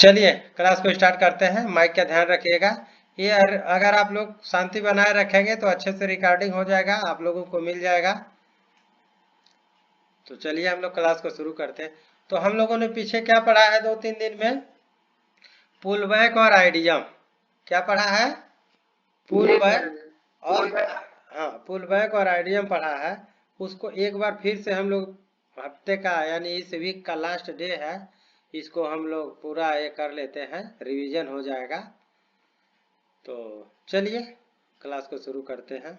चलिए क्लास को स्टार्ट करते हैं। माइक का ध्यान रखिएगा। ये अगर आप लोग शांति बनाए रखेंगे तो अच्छे से रिकॉर्डिंग हो जाएगा, आप लोगों को मिल जाएगा। तो चलिए हम लोग क्लास को शुरू करते हैं। तो हम लोगों ने पीछे क्या पढ़ा है 2-3 दिन में? पुलबैक और आइडियम। क्या पढ़ा है? पुलबैक और पुलबैक और आइडियम पढ़ा है। उसको एक बार फिर से हम लोग हफ्ते का यानी इस वीक का लास्ट डे है, इसको हम लोग पूरा ये कर लेते हैं, रिवीजन हो जाएगा। तो चलिए क्लास को शुरू करते हैं।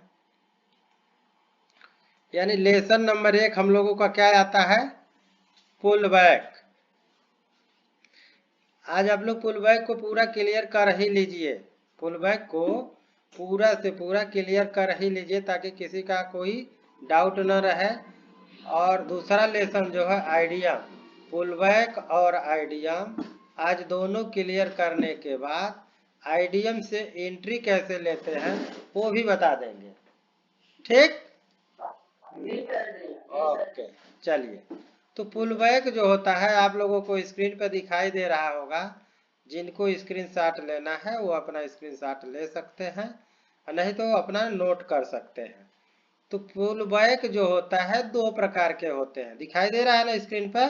यानी लेसन नंबर 1 हम लोगों का क्या आता है? पुलबैक। आज आप लोग पुलबैक को पूरा क्लियर कर ही लीजिए। पुलबैक को पूरा से पूरा क्लियर कर ही लीजिए ताकि किसी का कोई डाउट न रहे। और दूसरा लेसन जो है आइडियम, पुलबैक और आइडियम, आज दोनों क्लियर करने के बाद आइडियम से एंट्री कैसे लेते हैं वो भी बता देंगे। ठीक? ओके, चलिए। तो पुलबैक जो होता है आप लोगों को स्क्रीन पर दिखाई दे रहा होगा। जिनको स्क्रीनशॉट लेना है वो अपना स्क्रीनशॉट ले सकते हैं, नहीं तो अपना नोट कर सकते हैं। तो पुलबैक जो होता है 2 प्रकार के होते हैं, दिखाई दे रहा है ना स्क्रीन पर?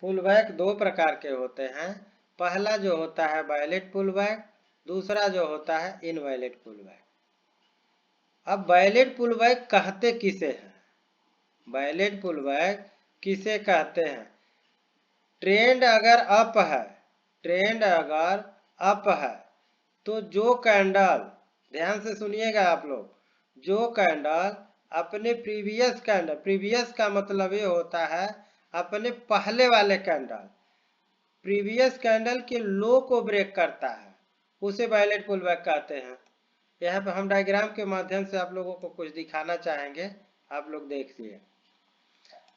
पुलबैक 2 प्रकार के होते हैं। पहला जो होता है वैलिड पुलबैक, दूसरा जो होता है इनवैलिड पुलबैक। अब वैलिड पुलबैक कहते किसे हैं? वैलिड पुलबैक किसे कहते हैं? ट्रेंड अगर अप है, ट्रेंड अगर अप है तो जो कैंडल, ध्यान से सुनिएगा आप लोग, जो कैंडल अपने प्रीवियस कैंडल, प्रीवियस का मतलब ये होता है अपने पहले वाले कैंडल, प्रीवियस कैंडल के लो को ब्रेक करता है उसे वैलिड पुलबैक कहते हैं। यहाँ पे हम डायग्राम के माध्यम से आप लोगों को कुछ दिखाना चाहेंगे, आप लोग देखिए।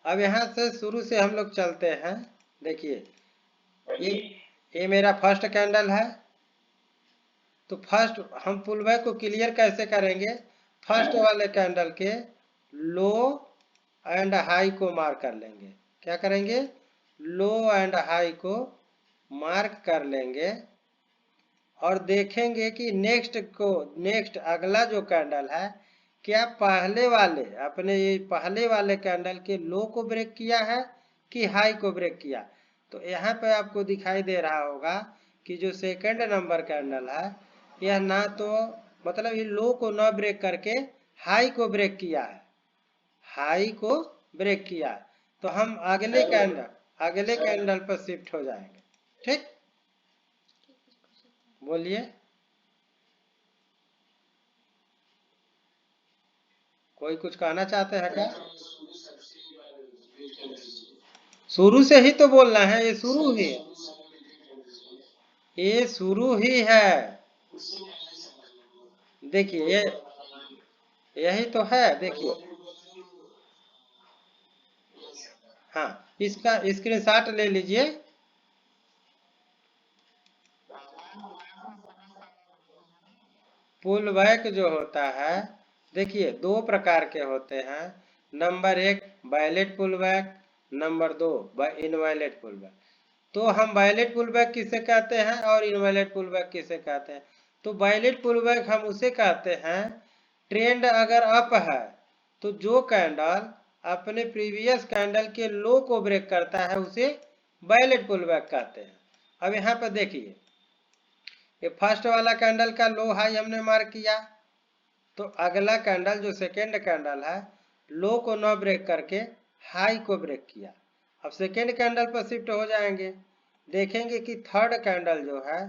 अब यहाँ से शुरू से हम लोग चलते हैं। देखिए ये मेरा फर्स्ट कैंडल है। तो फर्स्ट हम पुलबैक को क्लियर कैसे करेंगे? फर्स्ट वाले कैंडल के लो एंड हाई को मार्क कर लेंगे। क्या करेंगे? लो एंड हाई को मार्क कर लेंगे और देखेंगे कि नेक्स्ट अगला जो कैंडल है क्या पहले वाले, अपने ये पहले वाले कैंडल के लो को ब्रेक किया है कि हाई को ब्रेक किया। तो यहाँ पे आपको दिखाई दे रहा होगा कि जो सेकंड नंबर कैंडल है यह ना तो मतलब ये लो को ना ब्रेक करके हाई को ब्रेक किया है, हाई को ब्रेक किया। तो हम अगले कैंडल पर शिफ्ट हो जाएंगे। ठीक, बोलिए, कोई कुछ कहना चाहते हैं क्या? शुरू से ही तो बोलना है, ये शुरू ही है, ये शुरू ही है। देखिए ये यही तो है, देखिए। हाँ, इसका स्क्रीनशॉट ले लीजिए। पुलबैक जो होता है देखिए 2 प्रकार के होते हैं। Number 1 valid pullback, number 2 invalid pullback. तो हम वैलिड पुलबैक किसे कहते हैं और इनवैलिड पुलबैक किसे कहते हैं? तो वैलिड पुलबैक हम उसे कहते हैं ट्रेंड अगर अप है तो जो कैंडल अपने प्रीवियस कैंडल के लो को ब्रेक करता है उसे वैलिड पुलबैक कहते हैं। अब यहाँ पर देखिए ये फर्स्ट वाला कैंडल का लो हाई हमने मार्क किया, तो अगला कैंडल जो सेकेंड कैंडल है लो को न ब्रेक करके हाई को ब्रेक किया। अब सेकेंड कैंडल पर शिफ्ट हो जाएंगे, देखेंगे कि थर्ड कैंडल जो है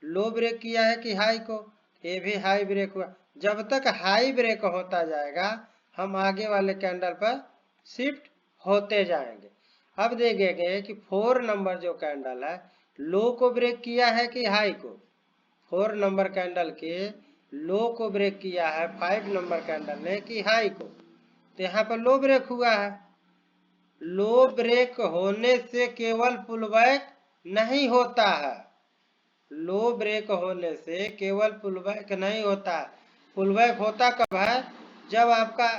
लो ब्रेक किया है कि हाई को, ये भी हाई ब्रेक हुआ। जब तक हाई ब्रेक होता जाएगा हम आगे वाले कैंडल पर शिफ्ट होते जाएंगे। अब देखेंगे कि 4 नंबर जो कैंडल है लो को ब्रेक किया है कि हाई को। 4 नंबर कैंडल के लो को ब्रेक किया है 5 नंबर कैंडल ने कि हाई को। तो यहाँ पर लो ब्रेक हुआ है। लो ब्रेक होने से केवल पुलबैक नहीं होता है, लो ब्रेक होने से केवल पुलबैक नहीं होता। पुलबैक होता कब है? जब आपका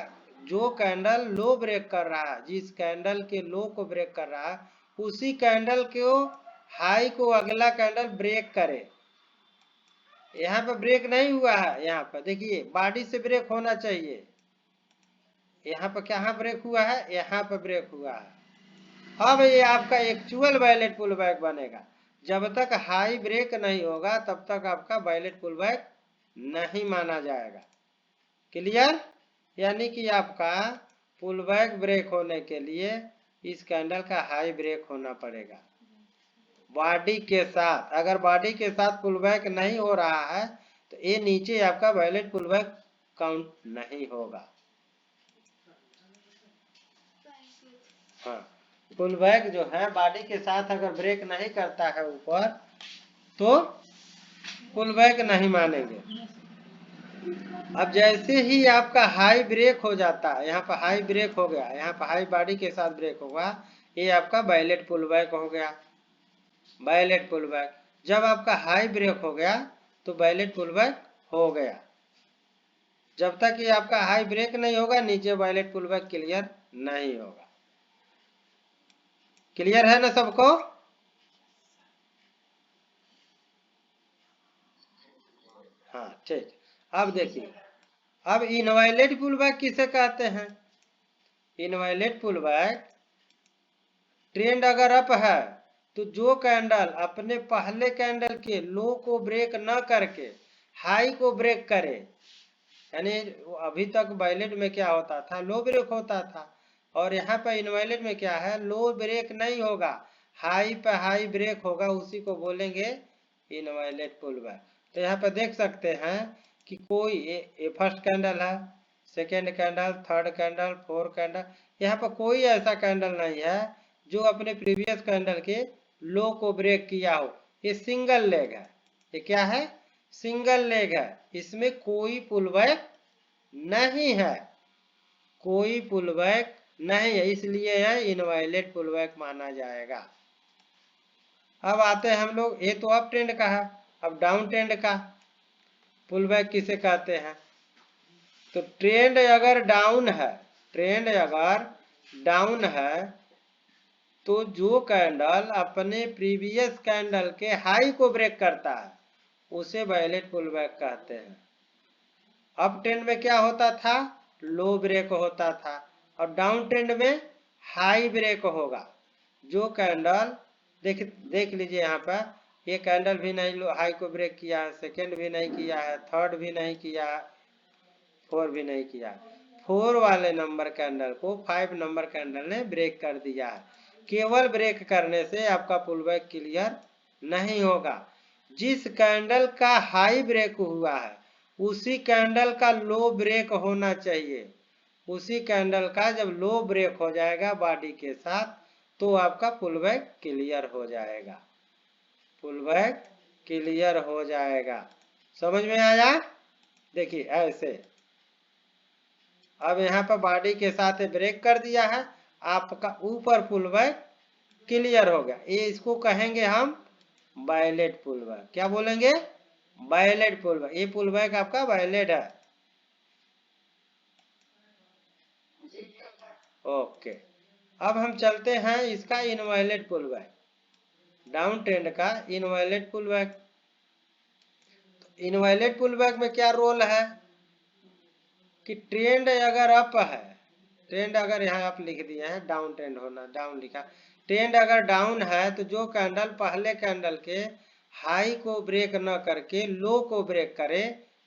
जो कैंडल लो ब्रेक कर रहा है, जिस कैंडल के लो को ब्रेक कर रहा है उसी कैंडल को हाई को अगला कैंडल ब्रेक करे। यहाँ पे ब्रेक नहीं हुआ है, यहाँ पर देखिए बॉडी से ब्रेक होना चाहिए। यहाँ पर कहाँ ब्रेक हुआ है, यहाँ पर ब्रेक हुआ है। अब ये आपका एक्चुअल वायलेट पुल बैक बनेगा। जब तक हाई ब्रेक नहीं होगा तब तक आपका वायलेट पुल बैक नहीं माना जाएगा। क्लियर? यानी कि आपका पुल बैक ब्रेक होने के लिए इस कैंडल का हाई ब्रेक होना पड़ेगा बॉडी के साथ। अगर बॉडी के साथ पुल बैक नहीं हो रहा है तो ये नीचे आपका वायलेट पुल बैक काउंट नहीं होगा। हाँ, पुल बैक जो है बॉडी के साथ अगर ब्रेक नहीं करता है ऊपर तो पुल बैक नहीं मानेंगे। अब जैसे ही आपका हाई ब्रेक हो जाता है, यहाँ पर हाई ब्रेक हो गया, यहाँ पर हाई बॉडी के साथ ब्रेक होगा, ये आपका वायलेट पुल बैक हो गया। वायलेट पुल बैक जब आपका हाई ब्रेक हो गया तो वायलेट पुल बैक हो गया। जब तक ये आपका हाई ब्रेक नहीं होगा नीचे वायलेट पुल बैक क्लियर नहीं होगा। क्लियर है ना सबको? हाँ ठीक। अब देखिए, अब इनवायलेट पुल बैक किसे कहते हैं? इनवायलेट पुल बैक ट्रेंड अगर अप है तो जो कैंडल अपने पहले कैंडल के लो को ब्रेक न करके हाई को ब्रेक करे, यानी अभी तक वायलेट में क्या होता था, लो ब्रेक होता था, और यहाँ पर इनवायलेट में क्या है, लो ब्रेक नहीं होगा, हाई पे हाई ब्रेक होगा, उसी को बोलेंगे इनवायलेट पुल बैक। तो यहाँ पर देख सकते हैं कि कोई ये फर्स्ट कैंडल है, second candle, third candle, fourth candle, यहाँ पर कोई ऐसा कैंडल नहीं है जो अपने प्रीवियस कैंडल के लो को ब्रेक किया हो। ये सिंगल लेग है। ये क्या है? सिंगल लेग है। इसमें कोई पुल बैक नहीं है, कोई पुल बैक नहीं है, इसलिए यह इनवायलेट पुल बैक माना जाएगा। अब आते हैं हम लोग, ये तो अप ट्रेंड का है, अब डाउन ट्रेंड का पुल बैक किसे कहते हैं? तो ट्रेंड अगर डाउन है, ट्रेंड अगर डाउन है तो जो कैंडल अपने प्रीवियस कैंडल के हाई को ब्रेक करता है उसे वायलेट पुल बैक कहते हैं। अप ट्रेंड में क्या होता था, लो ब्रेक होता था, और डाउन ट्रेंड में हाई ब्रेक होगा। जो कैंडल देख लीजिए यहाँ पर, ये कैंडल भी नहीं लो हाई को ब्रेक किया है, सेकेंड भी नहीं किया है, थर्ड भी नहीं किया है, फोर भी नहीं किया है। फोर वाले नंबर कैंडल को 5 नंबर कैंडल ने ब्रेक कर दिया है। केवल ब्रेक करने से आपका पुल बैक क्लियर नहीं होगा। जिस कैंडल का हाई ब्रेक हुआ है उसी कैंडल का लो ब्रेक होना चाहिए। उसी कैंडल का जब लो ब्रेक हो जाएगा बॉडी के साथ तो आपका पुल बैक क्लियर हो जाएगा। पुल बैक क्लियर हो जाएगा। समझ में आया? देखिए ऐसे, अब यहाँ पर बॉडी के साथ ब्रेक कर दिया है, आपका ऊपर पुल बैक क्लियर हो गया। ये इसको कहेंगे हम वायलेट पुल बैक। क्या बोलेंगे? Violet pull back. ये पुल बैक आपका वायलेट है। ओके, अब हम चलते हैं इसका इनवायलेट पुल बैक, डाउन ट्रेंड का इनवायलेट पुल बैक। इनवायलेट पुल बैक में क्या रोल है कि ट्रेंड अगर अप है, ट्रेंड अगर यहाँ आप लिख दिए हैं डाउन ट्रेंड होना, डाउन लिखा, ट्रेंड अगर डाउन है तो जो कैंडल पहले कैंडल के हाई को ब्रेक न करके लो को ब्रेक करे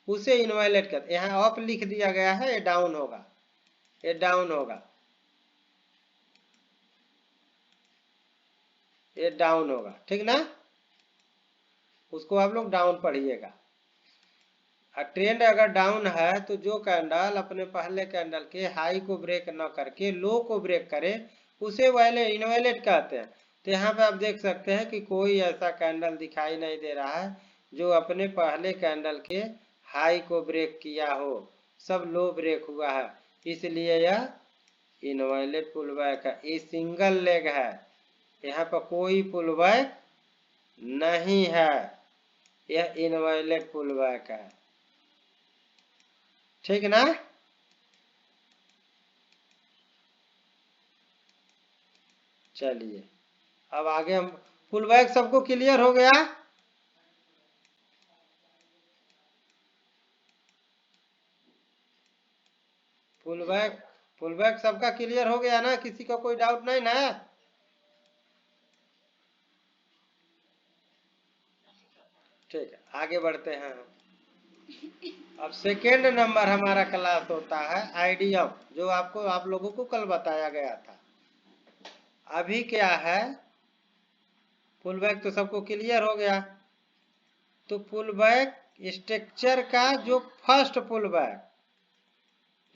उसे इनवायलेट करते। यहाँ अप लिख दिया गया है, ये डाउन होगा, ये डाउन होगा, ये डाउन होगा, ठीक ना? उसको आप लोग डाउन पढ़िएगा। ट्रेंड अगर डाउन है तो जो कैंडल अपने पहले कैंडल के हाई को ब्रेक न करके लो को ब्रेक करे उसे वायलेट इनवायलेट कहते हैं। तो यहाँ पे आप देख सकते हैं कि कोई ऐसा कैंडल दिखाई नहीं दे रहा है जो अपने पहले कैंडल के हाई को ब्रेक किया हो, सब लो ब्रेक हुआ है, इसलिए यह इनवायलेट पुल बैक है। ये सिंगल लेग है, यहाँ पर कोई पुल बैक नहीं है, यह इनवायलेट पुल बैक है, ठीक ना? चलिए अब आगे हम पुल बैक सबको क्लियर हो गया? पुल बैक सबका क्लियर हो गया ना? किसी का कोई डाउट नहीं ना? ठीक है, आगे बढ़ते हैं। अब सेकेंड नंबर हमारा क्लास होता है आइडियम, जो आप लोगों को कल बताया गया था। अभी क्या है, पुल बैक तो सबको क्लियर हो गया। तो पुल बैक स्ट्रक्चर का जो फर्स्ट पुल बैक,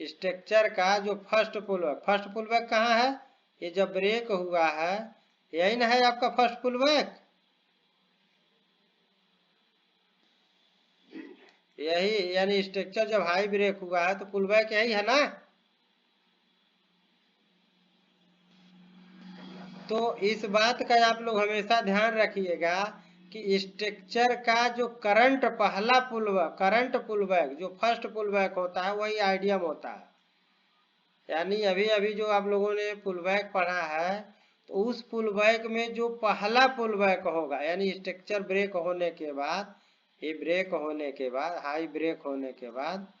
स्ट्रक्चर का जो फर्स्ट पुल बैक कहाँ है? ये जब ब्रेक हुआ है, यही ना है आपका फर्स्ट पुल बैक? यही, यानी स्ट्रक्चर जब हाई ब्रेक हुआ है तो पुल बैक यही है ना? तो इस बात का आप लोग हमेशा ध्यान रखिएगा कि स्ट्रक्चर का जो करंट पुल बैक जो फर्स्ट पुल बैक होता है वही आइडियम होता है। यानी अभी अभी जो आप लोगों ने पुल बैक पढ़ा है, तो उस पुल बैक में जो पहला पुल बैक होगा, यानी स्ट्रक्चर ब्रेक होने के बाद, ये ब्रेक होने के बाद, हाई ब्रेक होने के बाद,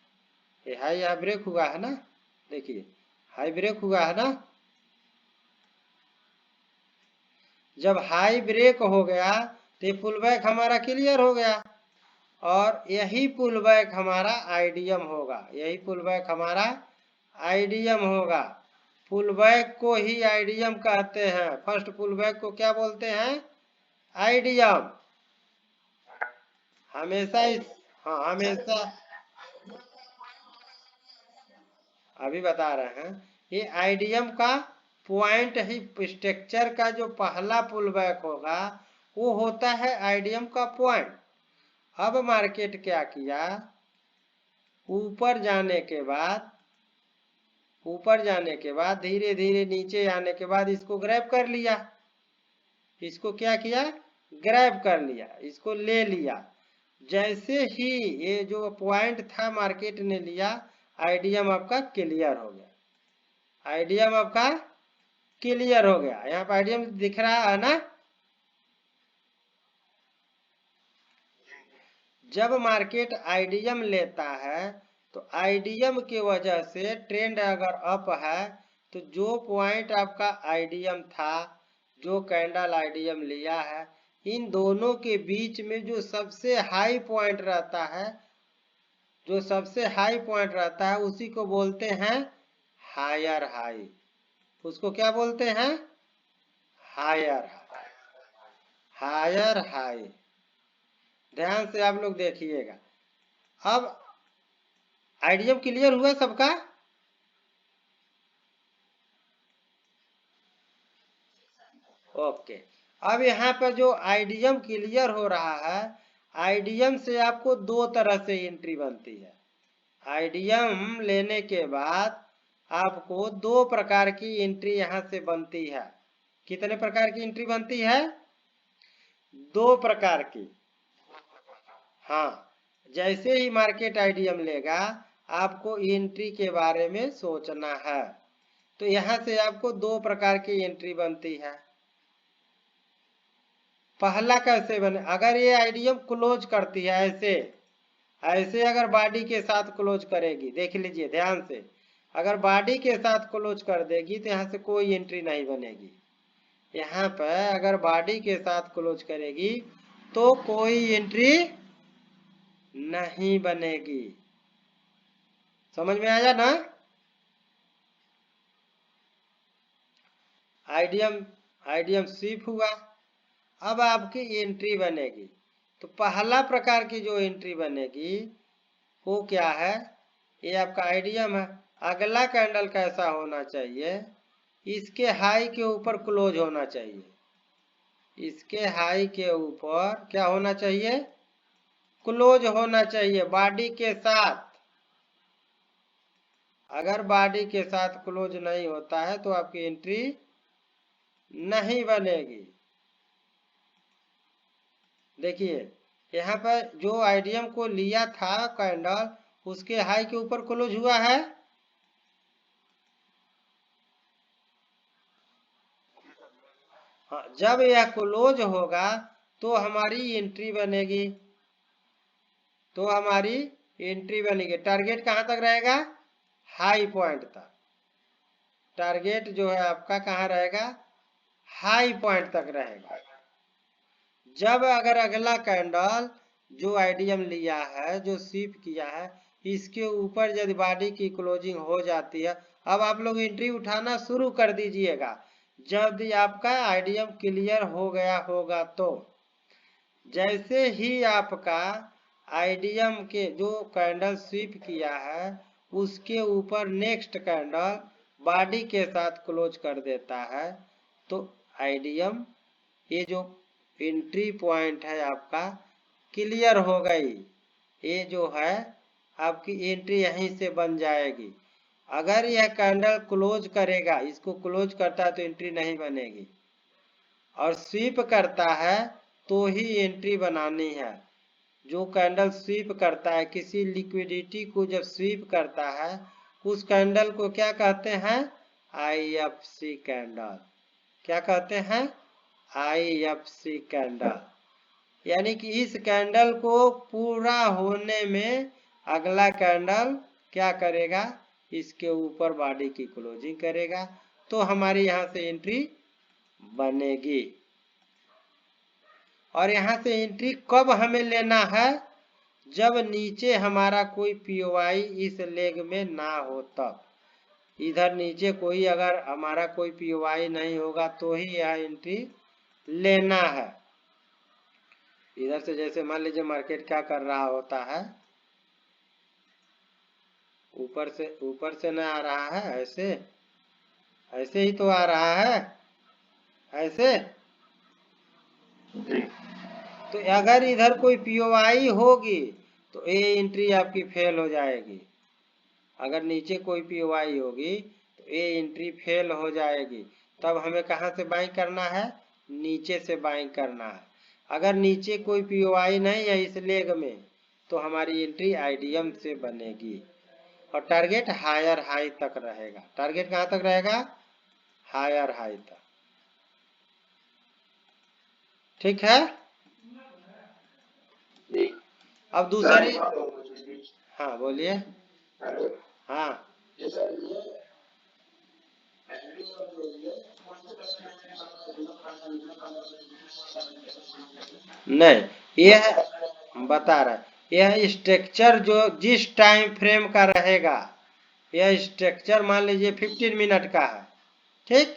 ये हाई यहाँ ब्रेक हुआ है ना? देखिए हाई ब्रेक हुआ है ना? जब हाई ब्रेक हो गया तो ये पुल बैक हमारा क्लियर हो गया, और यही पुल बैक हमारा आइडियम होगा। यही पुल बैक हमारा आइडियम होगा। पुल बैक को ही आइडियम कहते हैं। फर्स्ट पुल बैक को क्या बोलते हैं? आइडियम। हमेशा इस हाँ हमेशा अभी बता रहे हैं, ये आइडियम का पॉइंट ही, स्ट्रक्चर का जो पहला पुल बैक होगा वो होता है आइडियम का पॉइंट। अब मार्केट क्या किया, ऊपर जाने के बाद धीरे धीरे नीचे आने के बाद इसको ग्रैब कर लिया। इसको क्या किया? ग्रैब कर लिया, इसको ले लिया। जैसे ही ये जो पॉइंट था मार्केट ने लिया, आइडियम आपका क्लियर हो गया। आइडियम आपका क्लियर हो गया। यहाँ पर आइडियम दिख रहा है ना? जब मार्केट आइडियम लेता है तो आइडियम की वजह से ट्रेंड अगर अप है, तो जो पॉइंट आपका आइडियम था, जो कैंडल आइडियम लिया है, इन दोनों के बीच में जो सबसे हाई पॉइंट रहता है, उसी को बोलते हैं हायर हाई। उसको क्या बोलते हैं? Higher higher high. ध्यान से आप लोग देखिएगा। अब आइडियम क्लियर हुआ सबका? ओके। अब यहाँ पर जो आइडियम क्लियर हो रहा है, आइडियम से आपको दो तरह से एंट्री बनती है। आइडियम लेने के बाद आपको दो प्रकार की एंट्री यहाँ से बनती है। कितने प्रकार की एंट्री बनती है? दो प्रकार की। हाँ, जैसे ही मार्केट आइडियम लेगा, आपको एंट्री के बारे में सोचना है। तो यहाँ से आपको दो प्रकार की एंट्री बनती है। पहला कैसे बने? अगर ये आइडियम क्लोज करती है ऐसे अगर बॉडी के साथ क्लोज करेगी, देख लीजिए ध्यान से, अगर बॉडी के साथ क्लोज कर देगी तो यहाँ से कोई एंट्री नहीं बनेगी। यहाँ पर अगर बॉडी के साथ क्लोज करेगी तो कोई एंट्री नहीं बनेगी। समझ में आया ना? आइडियम स्वीप हुआ, अब आपकी एंट्री बनेगी। तो पहला प्रकार की जो एंट्री बनेगी वो क्या है? ये आपका आइडियम है। अगला कैंडल कैसा होना चाहिए? इसके हाई के ऊपर क्लोज होना चाहिए। इसके हाई के ऊपर क्या होना चाहिए? क्लोज होना चाहिए बॉडी के साथ। अगर बॉडी के साथ क्लोज नहीं होता है तो आपकी एंट्री नहीं बनेगी। देखिए यहाँ पर जो आइडियम को लिया था कैंडल, उसके हाई के ऊपर क्लोज हुआ है। हाँ, जब यह क्लोज होगा तो हमारी एंट्री बनेगी, तो हमारी एंट्री बनेगी। टारगेट कहां तक रहेगा? हाई पॉइंट तक। टारगेट जो है आपका कहां रहेगा? हाई पॉइंट तक रहेगा। जब अगर अगला कैंडल जो आईडीएम लिया है, जो स्वीप किया है, इसके ऊपर यदि बॉडी की क्लोजिंग हो जाती है, अब आप लोग एंट्री उठाना शुरू कर दीजिएगा जब आपका आईडीएम क्लियर हो गया होगा। तो जैसे ही आपका आईडीएम के जो कैंडल स्वीप किया है उसके ऊपर नेक्स्ट कैंडल बॉडी के साथ क्लोज कर देता है, तो आईडीएम ये जो एंट्री पॉइंट है आपका क्लियर हो गई। ये जो है आपकी एंट्री यहीं से बन जाएगी। अगर यह कैंडल क्लोज करेगा, इसको क्लोज करता है तो एंट्री नहीं बनेगी, और स्वीप करता है तो ही एंट्री बनानी है। जो कैंडल स्वीप करता है, किसी लिक्विडिटी को जब स्वीप करता है, उस कैंडल को क्या कहते हैं? IFC candle. क्या कहते हैं? IFC candle. यानी कि इस कैंडल को पूरा होने में अगला कैंडल क्या करेगा? इसके ऊपर बॉडी की क्लोजिंग करेगा, तो हमारी यहां से एंट्री बनेगी। और यहां से एंट्री कब हमें लेना है? जब नीचे हमारा कोई पीओआई इस लेग में ना हो तब। इधर नीचे कोई अगर हमारा कोई पीओआई नहीं होगा तो ही यह एंट्री लेना है। इधर से जैसे मान लीजिए मार्केट क्या कर रहा होता है, ऊपर से ना आ रहा है, ऐसे ऐसे ही तो आ रहा है, ऐसे। तो अगर इधर कोई पीओआई होगी तो ये एंट्री आपकी फेल हो जाएगी। अगर नीचे कोई पीओआई होगी तो ये एंट्री फेल हो जाएगी। तब हमें कहां से बाइंग करना है? नीचे से बाइंग करना है। अगर नीचे कोई पीओआई नहीं है इस लेग में तो हमारी एंट्री आईडीएम से बनेगी, और टारगेट हायर हाई तक रहेगा। टारगेट कहां तक रहेगा? हायर हाई तक। ठीक है। अब दूसरी, हाँ बोलिए। हाँ नहीं, यह बता रहा है, यह स्ट्रक्चर जो जिस टाइम फ्रेम का रहेगा, यह स्ट्रक्चर मान लीजिए 15 मिनट का है, ठीक।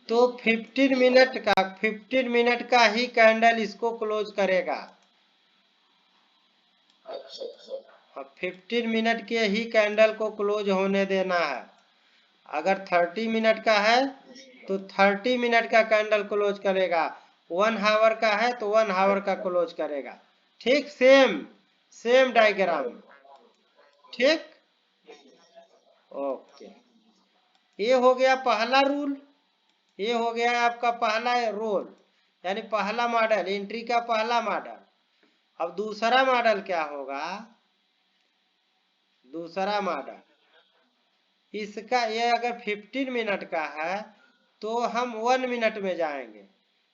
तो 15 मिनट का ही कैंडल इसको क्लोज करेगा। 15 मिनट के ही कैंडल को क्लोज होने देना है। अगर 30 मिनट का है तो 30 मिनट का कैंडल क्लोज करेगा। 1 हावर का है तो 1 हावर का क्लोज करेगा। ठीक, सेम डायग्राम। ठीक, ओके। ये हो गया पहला रूल, ये हो गया आपका पहला रोल, यानी पहला मॉडल, एंट्री का पहला मॉडल। अब दूसरा मॉडल क्या होगा? दूसरा मॉडल इसका, ये अगर 15 मिनट का है तो हम 1 मिनट में जाएंगे।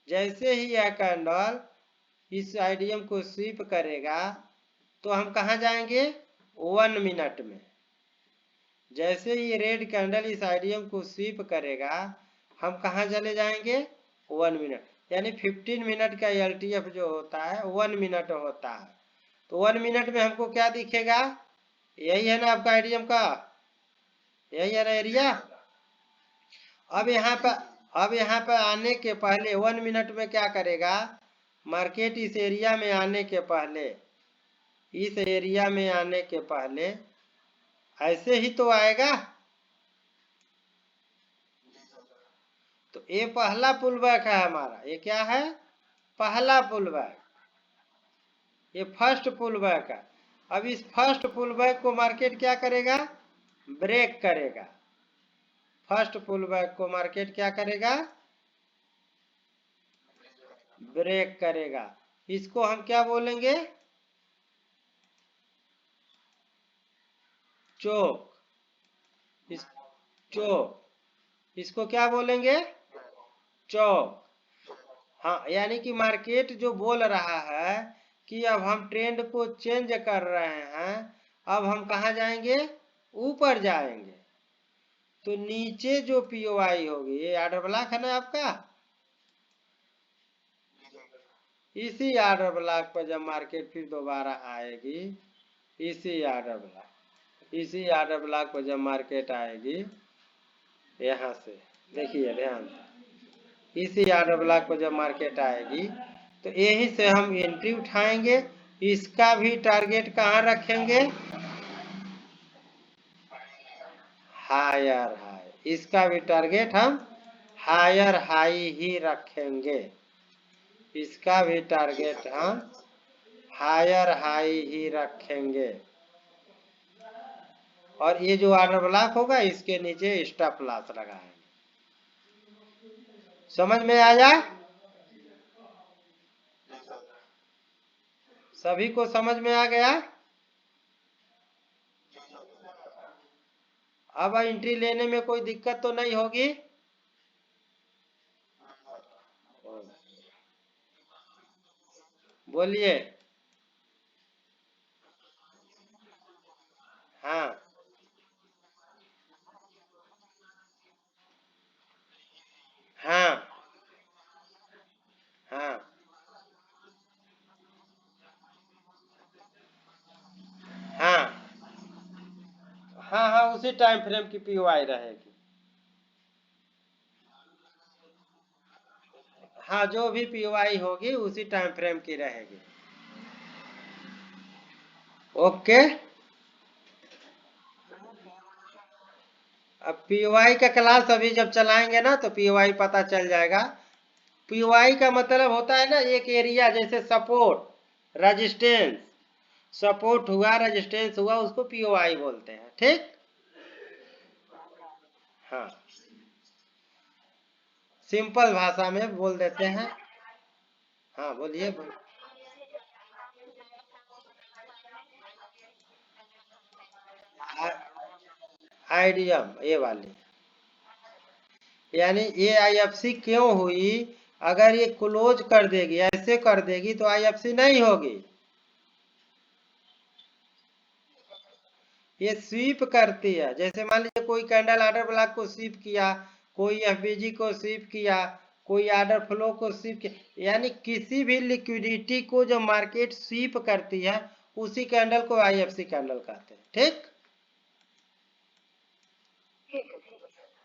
जैसे ही यह कैंडल इस आईडीएम को स्वीप करेगा तो हम कहा जाएंगे? 1 मिनट में। जैसे ही रेड कैंडल इस आईडीएम को स्वीप करेगा हम कहा चले जाएंगे? 1 मिनट। यानी 15 मिनट का एलटीएफ जो होता है 1 मिनट होता है। तो 1 मिनट में हमको क्या दिखेगा? यही है ना आपका आईडीएम का, यही है ना एरिया। अब यहाँ पे आने के पहले 1 मिनट में क्या करेगा? मार्केट इस एरिया में आने के पहले, इस एरिया में आने के पहले ऐसे ही तो आएगा। तो ये पहला पुल बैक है हमारा। ये क्या है? पहला पुल बैक। ये फर्स्ट पुल बैक है। अब इस फर्स्ट पुल बैक को मार्केट क्या करेगा? ब्रेक करेगा। फर्स्ट पुल बैक को मार्केट क्या करेगा? ब्रेक करेगा। इसको हम क्या बोलेंगे? चोक। इस चोक, इसको क्या बोलेंगे? चौक। हाँ, यानी कि मार्केट जो बोल रहा है कि अब हम ट्रेंड को चेंज कर रहे हैं, अब हम कहाँ जाएंगे, ऊपर जाएंगे। तो नीचे जो पीओआई होगी, ये आर्डर ब्लॉक है ना आपका, इसी आर्डर ब्लॉक पर जब मार्केट फिर दोबारा आएगी, इसी आर्डर ब्लॉक पर जब मार्केट आएगी, यहाँ से देखिए ध्यान से, इसी आर्डर ब्लॉक पर जब मार्केट आएगी तो यहीं से हम एंट्री उठाएंगे। इसका भी टारगेट कहाँ रखेंगे, हायर हाई। इसका भी टारगेट हम हायर हाई ही रखेंगे। इसका भी टारगेट हम हायर हाई ही रखेंगे। और ये जो आर्डर ब्लॉक होगा, इसके नीचे स्टॉप लॉस लगाएंगे। समझ में आया, सभी को समझ में आ गया। अब एंट्री लेने में कोई दिक्कत तो नहीं होगी। बोलिए। हाँ हाँ हाँ हाँ हाँ हाँ, उसी टाइम फ्रेम की पीओआई रहेगी। हाँ, जो भी पीओआई होगी उसी टाइम फ्रेम की रहेगी। ओके। अब पीओआई का क्लास अभी जब चलाएंगे ना तो पीओआई पता चल जाएगा। पीओआई का मतलब होता है ना, एक एरिया, जैसे सपोर्ट रेजिस्टेंस, सपोर्ट हुआ रेजिस्टेंस हुआ, उसको पीओआई बोलते हैं। ठीक। हाँ, सिंपल भाषा में बोल देते हैं। हाँ बोलिए आईडीएम ये वाली, यानी ये आईएफसी क्यों हुई, अगर ये क्लोज कर देगी, ऐसे कर देगी तो आईएफसी नहीं होगी। ये स्वीप करती है। जैसे मान लीजिए कोई कैंडल आर्डर ब्लॉक को स्वीप किया, कोई एफबीजी को स्वीप किया, कोई आर्डर फ्लो को स्वीप किया, यानी किसी भी लिक्विडिटी को जो मार्केट स्वीप करती है, उसी कैंडल को आईएफसी कैंडल कहते हैं। ठीक।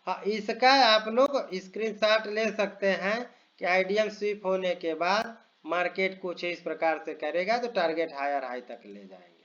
हाँ, इसका आप लोग स्क्रीनशॉट ले सकते हैं कि आईडीएम स्वीप होने के बाद मार्केट कुछ इस प्रकार से करेगा तो टारगेट हायर हाई तक ले जाएंगे।